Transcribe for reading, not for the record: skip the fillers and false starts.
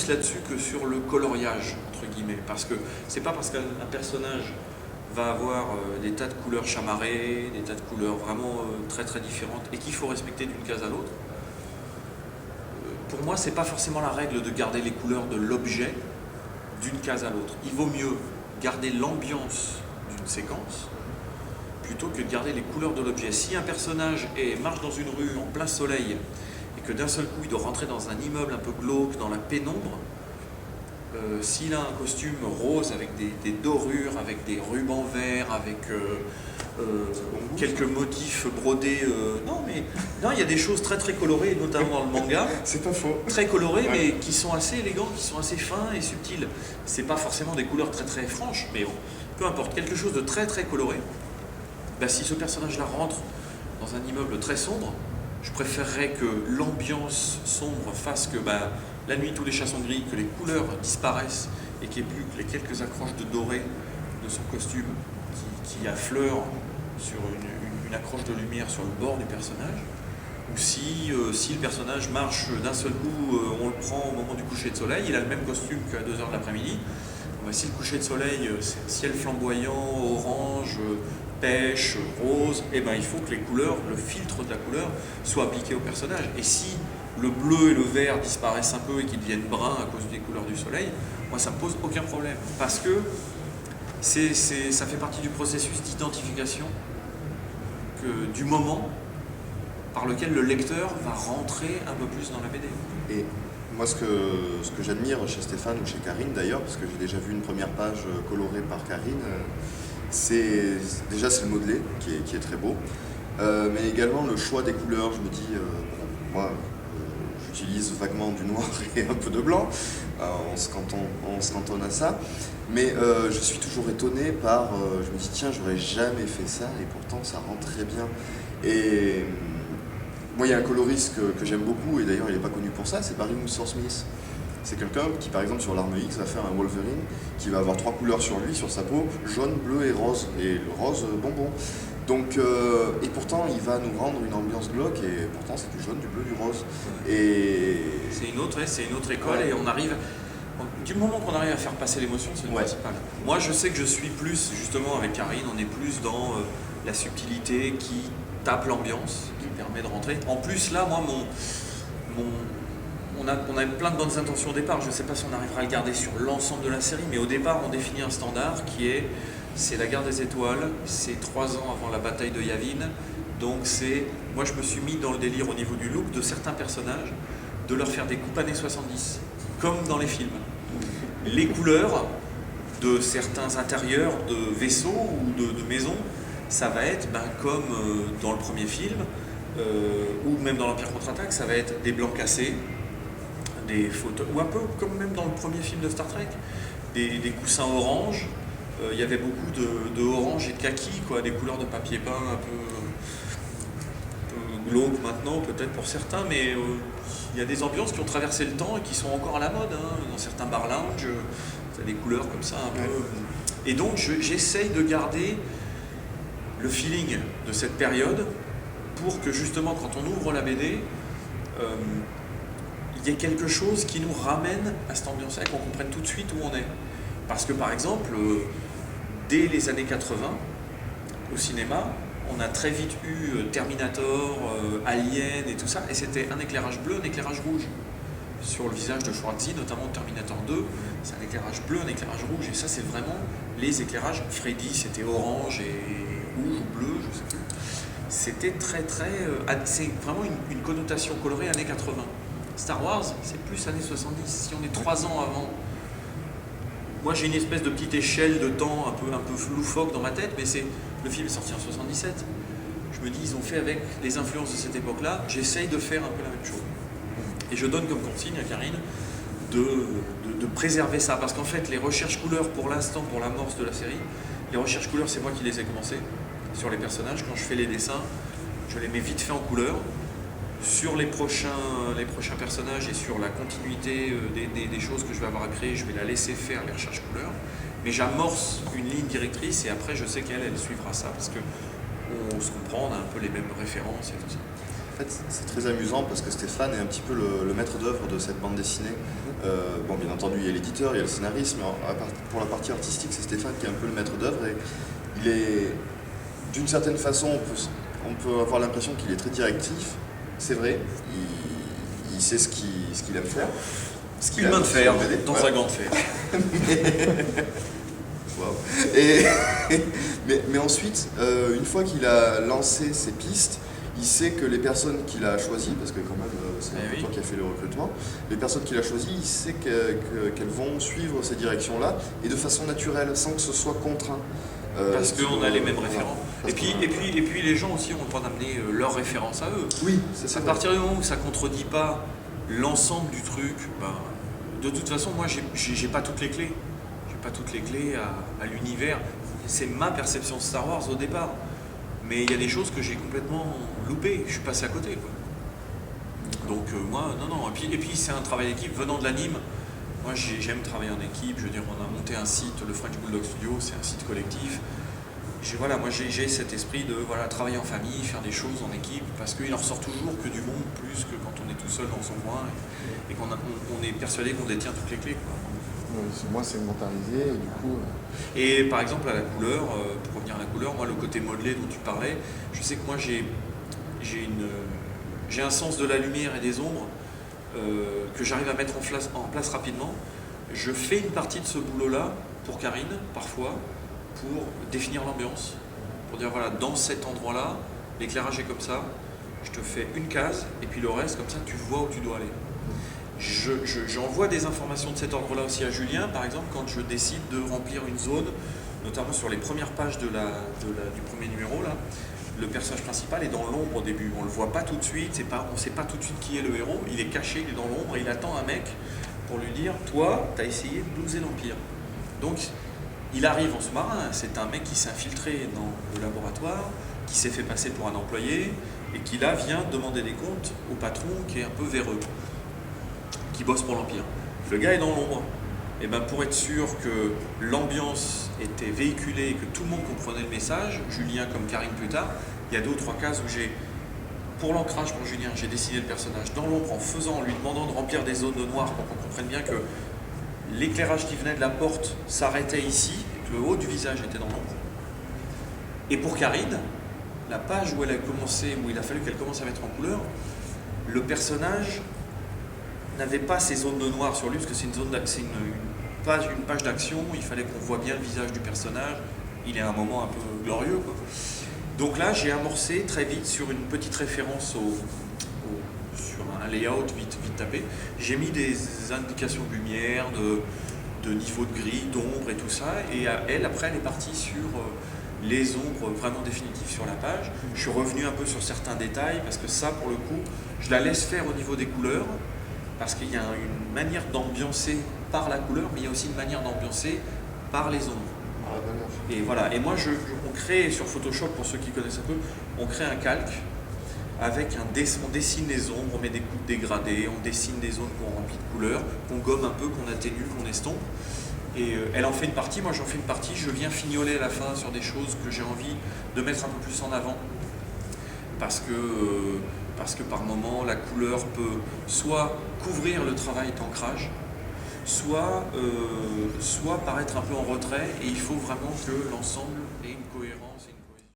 plus là-dessus que sur le coloriage, entre guillemets. Parce que c'est pas parce qu'un personnage va avoir des tas de couleurs chamarrées, des tas de couleurs vraiment très très différentes et qu'il faut respecter d'une case à l'autre. Pour moi, c'est pas forcément la règle de garder les couleurs de l'objet d'une case à l'autre. Il vaut mieux garder l'ambiance d'une séquence plutôt que de garder les couleurs de l'objet. Si un personnage marche dans une rue en plein soleil et que d'un seul coup il doit rentrer dans un immeuble un peu glauque, dans la pénombre, s'il a un costume rose avec des dorures, avec des rubans verts, avec quelques motifs brodés, non, il y a des choses très très colorées, notamment dans le manga. C'est pas faux. Très colorées, mais qui sont assez élégantes, qui sont assez fins et subtils. C'est pas forcément des couleurs très très franches, mais bon, peu importe, quelque chose de très très coloré. Ben, si ce personnage-là rentre dans un immeuble très sombre, je préférerais que l'ambiance sombre fasse que la nuit tous les chats sont gris, que les couleurs disparaissent et qu'il n'y ait plus que les quelques accroches de doré de son costume qui affleurent sur une accroche de lumière sur le bord du personnage. Ou si le personnage marche d'un seul coup, on le prend au moment du coucher de soleil, il a le même costume qu'à 2h de l'après-midi. Si le coucher de soleil, c'est un ciel flamboyant, orange, pêche, rose, il faut que les couleurs, le filtre de la couleur, soit appliqué au personnage. Et si le bleu et le vert disparaissent un peu et qu'ils deviennent bruns à cause des couleurs du soleil, moi ça me pose aucun problème. Parce que ça fait partie du processus d'identification du moment par lequel le lecteur va rentrer un peu plus dans la BD. Et moi, ce que j'admire chez Stéphane ou chez Karine d'ailleurs, parce que j'ai déjà vu une première page colorée par Karine, c'est le modelé qui est très beau, mais également le choix des couleurs. Je me dis, moi, j'utilise vaguement du noir et un peu de blanc, on se cantonne à ça, mais je suis toujours étonné par, je me dis tiens, j'aurais jamais fait ça et pourtant ça rend très bien. Et moi, il y a un coloriste que j'aime beaucoup, et d'ailleurs il n'est pas connu pour ça, c'est Barry Windsor-Smith. C'est quelqu'un qui, par exemple, sur l'arme X, va faire un Wolverine qui va avoir 3 couleurs sur lui, sur sa peau, jaune, bleu et rose, et le rose bonbon. Donc, et pourtant, il va nous rendre une ambiance glauque, et pourtant c'est du jaune, du bleu, du rose. Et c'est une autre école, ouais. Et on arrive, du moment qu'on arrive à faire passer l'émotion, c'est le principal. Moi, je sais que je suis plus, justement, avec Karine, on est plus dans la subtilité qui tape l'ambiance, qui permet de rentrer. En plus, là, moi, on a plein de bonnes intentions au départ. Je ne sais pas si on arrivera à le garder sur l'ensemble de la série, mais au départ, on définit un standard c'est la guerre des étoiles, c'est 3 ans avant la bataille de Yavin. Donc moi je me suis mis dans le délire au niveau du look de certains personnages, de leur faire des coupes années 70, comme dans les films. Les couleurs de certains intérieurs de vaisseaux ou de maisons, ça va être comme dans le premier film, ou même dans l'Empire contre-attaque, ça va être des blancs cassés, des fauteuils, ou un peu comme même dans le premier film de Star Trek, des coussins orange. Il y avait beaucoup de orange et de kaki, des couleurs de papier peint un peu glauques maintenant, peut-être pour certains, mais il y a des ambiances qui ont traversé le temps et qui sont encore à la mode. Dans certains bar lounge, il y a des couleurs comme ça un peu. Et donc j'essaye de garder le feeling de cette période pour que justement, quand on ouvre la BD, il y ait quelque chose qui nous ramène à cette ambiance-là et qu'on comprenne tout de suite où on est. Parce que par exemple, dès les années 80, au cinéma, on a très vite eu Terminator, Alien et tout ça, et c'était un éclairage bleu, un éclairage rouge. Sur le visage de Schwarzy, notamment Terminator 2, c'est un éclairage bleu, un éclairage rouge, et ça c'est vraiment les éclairages. Freddy c'était orange et rouge ou bleu, je sais plus. C'était très très... c'est vraiment une connotation colorée années 80. Star Wars, c'est plus années 70, si on est 3 ans avant. Moi j'ai une espèce de petite échelle de temps un peu loufoque dans ma tête, mais le film est sorti en 77. Je me dis, ils ont fait avec les influences de cette époque-là, j'essaye de faire un peu la même chose. Et je donne comme consigne à Karine de préserver ça, parce qu'en fait les recherches couleurs pour l'instant, pour l'amorce de la série, les recherches couleurs c'est moi qui les ai commencées sur les personnages. Quand je fais les dessins, je les mets vite fait en couleur. Sur les prochains personnages et sur la continuité des choses que je vais avoir à créer, je vais la laisser faire les recherches couleurs, mais j'amorce une ligne directrice et après je sais qu'elle suivra ça parce qu'on se comprend, on a un peu les mêmes références et tout ça. En fait, c'est très amusant parce que Stéphane est un petit peu le maître d'œuvre de cette bande dessinée. Bon, bien entendu, il y a l'éditeur, il y a le scénariste, mais pour la partie artistique, c'est Stéphane qui est un peu le maître d'œuvre. Et il est, d'une certaine façon, on peut avoir l'impression qu'il est très directif. C'est vrai, il sait ce qu'il aime faire. Une main de fer dans un gant de fer. Wow. Mais ensuite, une fois qu'il a lancé ses pistes, il sait que les personnes qu'il a choisies, parce que quand même c'est un peu toi qui as fait le recrutement, les personnes qu'il a choisies, il sait qu'elles vont suivre ces directions-là et de façon naturelle, sans que ce soit contraint. Parce qu'on a les mêmes référents. Et puis les gens aussi ont le droit d'amener leurs références à eux. Oui, c'est ça. À partir du moment où ça ne contredit pas l'ensemble du truc, ben, de toute façon, moi, j'ai pas toutes les clés. J'ai pas toutes les clés à l'univers. C'est ma perception de Star Wars au départ. Mais il y a des choses que j'ai complètement loupées. Je suis passé à côté, quoi. Donc moi, non. Et puis c'est un travail d'équipe venant de l'anime. Moi, j'aime travailler en équipe. Je veux dire, on a monté un site, le French Bulldog Studio, c'est un site collectif. J'ai cet esprit de travailler en famille, faire des choses en équipe, parce qu'il en ressort toujours que du monde, plus que quand on est tout seul dans son coin et qu'on est persuadé qu'on détient toutes les clés, quoi. Moi, c'est mentalisé, et du coup... Et par exemple, à la couleur, pour revenir à la couleur, moi, le côté modelé dont tu parlais, je sais que moi, j'ai un sens de la lumière et des ombres que j'arrive à mettre en place rapidement. Je fais une partie de ce boulot-là pour Karine, parfois, pour définir l'ambiance, pour dire voilà, dans cet endroit-là, l'éclairage est comme ça, je te fais une case, et puis le reste, comme ça, tu vois où tu dois aller. J'envoie des informations de cet ordre-là aussi à Julien, par exemple, quand je décide de remplir une zone, notamment sur les premières pages du premier numéro, là, le personnage principal est dans l'ombre au début, on ne le voit pas tout de suite, on ne sait pas tout de suite qui est le héros, il est caché, il est dans l'ombre, et il attend un mec pour lui dire « Toi, tu as essayé de blouser l'Empire ». Donc, il arrive en sous-marin, c'est un mec qui s'est infiltré dans le laboratoire, qui s'est fait passer pour un employé, et qui là vient demander des comptes au patron qui est un peu véreux, qui bosse pour l'Empire. Le gars est dans l'ombre. Et ben pour être sûr que l'ambiance était véhiculée et que tout le monde comprenait le message, Julien comme Karine plus tard, il y a 2 ou 3 cases où pour l'ancrage pour Julien, j'ai dessiné le personnage dans l'ombre en lui demandant de remplir des zones de noir pour qu'on comprenne bien que l'éclairage qui venait de la porte s'arrêtait ici et que le haut du visage était dans l'ombre. Et pour Karine, la page où il a fallu qu'elle commence à mettre en couleur, le personnage n'avait pas ces zones de noir sur lui, parce que c'est une page d'action, il fallait qu'on voit bien le visage du personnage, il est à un moment un peu glorieux, quoi. Donc là, j'ai amorcé très vite sur une petite référence sur un layout vite tapé, j'ai mis des indications de lumière, de niveau de gris, d'ombre et tout ça, et elle, après, elle est partie sur les ombres vraiment définitives sur la page. Je suis revenu un peu sur certains détails, parce que ça, pour le coup, je la laisse faire au niveau des couleurs, parce qu'il y a une manière d'ambiancer par la couleur, mais il y a aussi une manière d'ambiancer par les ombres. Et voilà, et moi on crée sur Photoshop, pour ceux qui connaissent un peu, on crée un calque avec on dessine les ombres, on met des coups de dégradés, on dessine des zones qu'on remplit de couleurs, qu'on gomme un peu, qu'on atténue, qu'on estompe. Et elle en fait une partie, moi j'en fais une partie, je viens fignoler à la fin sur des choses que j'ai envie de mettre un peu plus en avant. Parce que par moment, la couleur peut soit couvrir le travail d'ancrage, soit paraître un peu en retrait, et il faut vraiment que l'ensemble ait une cohérence.